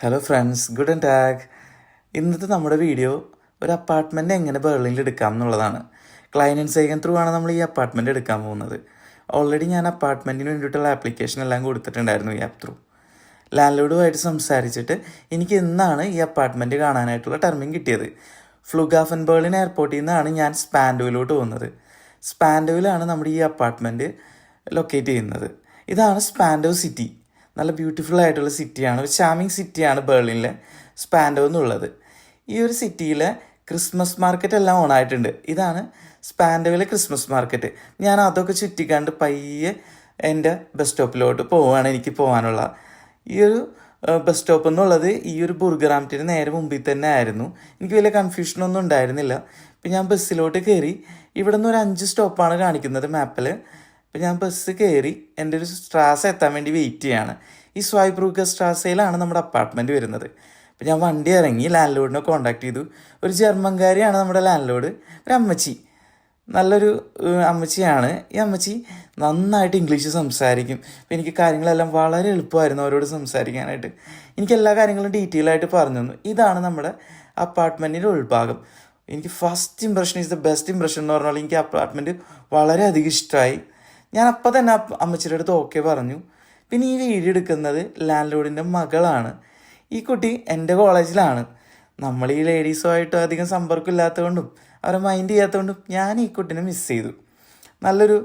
Hello friends, good and tag. ഇന്നത്തെ നമ്മുടെ video ഒരു അപ്പാർട്ട്മെൻറ്റ് എങ്ങനെ ബെർലിനിൽ എടുക്കാം എന്നുള്ളതാണ്. ക്ലൈനൻസ് സൈഗൻ ത്രൂ ആണ് നമ്മൾ ഈ അപ്പാർട്ട്മെൻറ്റ് എടുക്കാൻ പോകുന്നത്. ഓൾറെഡി ഞാൻ അപ്പാർട്ട്മെൻറ്റിന് വേണ്ടിയിട്ടുള്ള ആപ്ലിക്കേഷൻ എല്ലാം കൊടുത്തിട്ടുണ്ടായിരുന്നു ഈ ആപ്പ് ത്രൂ. ലാൻഡ് സംസാരിച്ചിട്ട് എനിക്ക് ഇന്നാണ് ഈ അപ്പാർട്ട്മെൻറ്റ് കാണാനായിട്ടുള്ള ടർമിങ് കിട്ടിയത്. ഫ്ലുഗാഫൻ ബെർലിൻ എയർപോർട്ടിൽ നിന്നാണ് ഞാൻ സ്പാൻഡോയിലോട്ട് പോകുന്നത്. സ്പാൻഡോയിലാണ് നമ്മുടെ ഈ അപ്പാർട്ട്മെൻറ്റ് ലൊക്കേറ്റ് ചെയ്യുന്നത്. ഇതാണ് സ്പാൻഡോ സിറ്റി. നല്ല ബ്യൂട്ടിഫുൾ ആയിട്ടുള്ള സിറ്റിയാണ്, ഒരു ചാമിങ് സിറ്റിയാണ് ബെർലിനിലെ സ്പാൻഡോ എന്നുള്ളത്. ഈ ഒരു സിറ്റിയിലെ ക്രിസ്മസ് മാർക്കറ്റ് എല്ലാം ഓണായിട്ടുണ്ട്. ഇതാണ് സ്പാൻഡോയിലെ ക്രിസ്മസ് മാർക്കറ്റ്. ഞാൻ അതൊക്കെ ചുറ്റിക്കാണ്ട് പയ്യെ എൻ്റെ ബസ് സ്റ്റോപ്പിലോട്ട് പോവുകയാണ്. എനിക്ക് പോകാനുള്ള ഈ ഒരു ബസ് സ്റ്റോപ്പ് എന്നുള്ളത് ഈ ഒരു ബുർഗറാംറ്റിന് നേരെ മുമ്പിൽ തന്നെ ആയിരുന്നു. എനിക്ക് വലിയ കൺഫ്യൂഷനൊന്നും ഉണ്ടായിരുന്നില്ല. ഇപ്പം ഞാൻ ബസ്സിലോട്ട് കയറി. ഇവിടെ നിന്ന് ഒരു 5 സ്റ്റോപ്പാണ് കാണിക്കുന്നത് മാപ്പിൽ. അപ്പം ഞാൻ ബസ് കയറി എൻ്റെ ഒരു സ്ട്രാസ എത്താൻ വേണ്ടി വെയിറ്റ് ചെയ്യാണ്. ഈ സ്വൈബ്രൂക്കർ സ്ട്രാസയിലാണ് നമ്മുടെ അപ്പാർട്ട്മെൻറ്റ് വരുന്നത്. അപ്പം ഞാൻ വണ്ടി ഇറങ്ങി ലാൻഡ് ലോഡിനെ കോൺടാക്ട് ചെയ്തു. ഒരു ജർമ്മൻകാരിയാണ് നമ്മുടെ ലാൻഡ് ലോഡ്, ഒരു അമ്മച്ചി, നല്ലൊരു അമ്മച്ചിയാണ്. ഈ അമ്മച്ചി നന്നായിട്ട് ഇംഗ്ലീഷ് സംസാരിക്കും. അപ്പം എനിക്ക് കാര്യങ്ങളെല്ലാം വളരെ എളുപ്പമായിരുന്നു അവരോട് സംസാരിക്കാനായിട്ട്. എനിക്ക് എല്ലാ കാര്യങ്ങളും ഡീറ്റെയിൽ ആയിട്ട് പറഞ്ഞു തന്നു. ഇതാണ് നമ്മുടെ അപ്പാർട്ട്മെൻറ്റിൻ്റെ ഉൾഭാഗം. എനിക്ക് first impression is the best impression എന്ന് പറഞ്ഞാൽ എനിക്ക് അപ്പാർട്ട്മെൻറ്റ് വളരെയധികം ഇഷ്ടമായി. ഞാൻ അപ്പം തന്നെ അമ്മച്ചിയുടെ അടുത്ത് ഓക്കെ പറഞ്ഞു. പിന്നെ ഈ വീഡിയോ എടുക്കുന്നത് ലാൻഡ് ലോഡിൻ്റെ മകളാണ്. ഈ കുട്ടി എൻ്റെ കോളേജിലാണ്. നമ്മൾ ഈ ലേഡീസുമായിട്ട് അധികം സമ്പർക്കം ഇല്ലാത്തതുകൊണ്ടും അവരെ മൈൻഡ് ചെയ്യാത്തതുകൊണ്ടും ഞാൻ ഈ കുട്ടീനെ മിസ് ചെയ്തു. നല്ലൊരു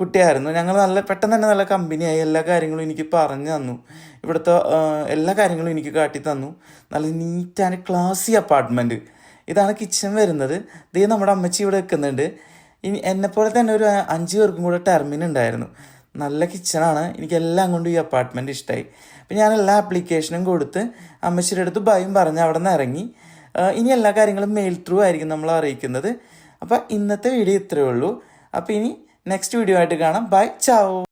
കുട്ടിയായിരുന്നു. ഞങ്ങൾ പെട്ടെന്ന് തന്നെ നല്ല കമ്പനിയായി. എല്ലാ കാര്യങ്ങളും എനിക്ക് പറഞ്ഞു തന്നു. ഇവിടുത്തെ എല്ലാ കാര്യങ്ങളും എനിക്ക് കാട്ടി തന്നു. നല്ല നീറ്റ് ആൻഡ് ക്ലാസി അപ്പാർട്ട്മെൻറ്റ്. ഇതാണ് കിച്ചൺ വരുന്നത്. ഇതേ നമ്മുടെ അമ്മച്ചി ഇവിടെ വെക്കുന്നുണ്ട്. ഇനി എന്നെപ്പോലെ തന്നെ ഒരു 5 പേർക്കും കൂടെ ടെർമിനുണ്ടായിരുന്നു. നല്ല കിച്ചണാണ്. എനിക്കെല്ലാം കൊണ്ടും ഈ അപ്പാർട്ട്മെൻറ്റ് ഇഷ്ടമായി. അപ്പം ഞാൻ എല്ലാ ആപ്ലിക്കേഷനും കൊടുത്ത് അമ്മച്ചിയുടെ അടുത്ത് ഭയം പറഞ്ഞ് അവിടെ നിന്ന് ഇറങ്ങി. ഇനി എല്ലാ കാര്യങ്ങളും മെയിൽ ത്രൂ ആയിരിക്കും നമ്മൾ അറിയിക്കുന്നത്. അപ്പം ഇന്നത്തെ വീഡിയോ ഇത്രയേ ഉള്ളൂ. അപ്പോൾ ഇനി നെക്സ്റ്റ് വീഡിയോ ആയിട്ട് കാണാം. ബൈ, ചാവോ.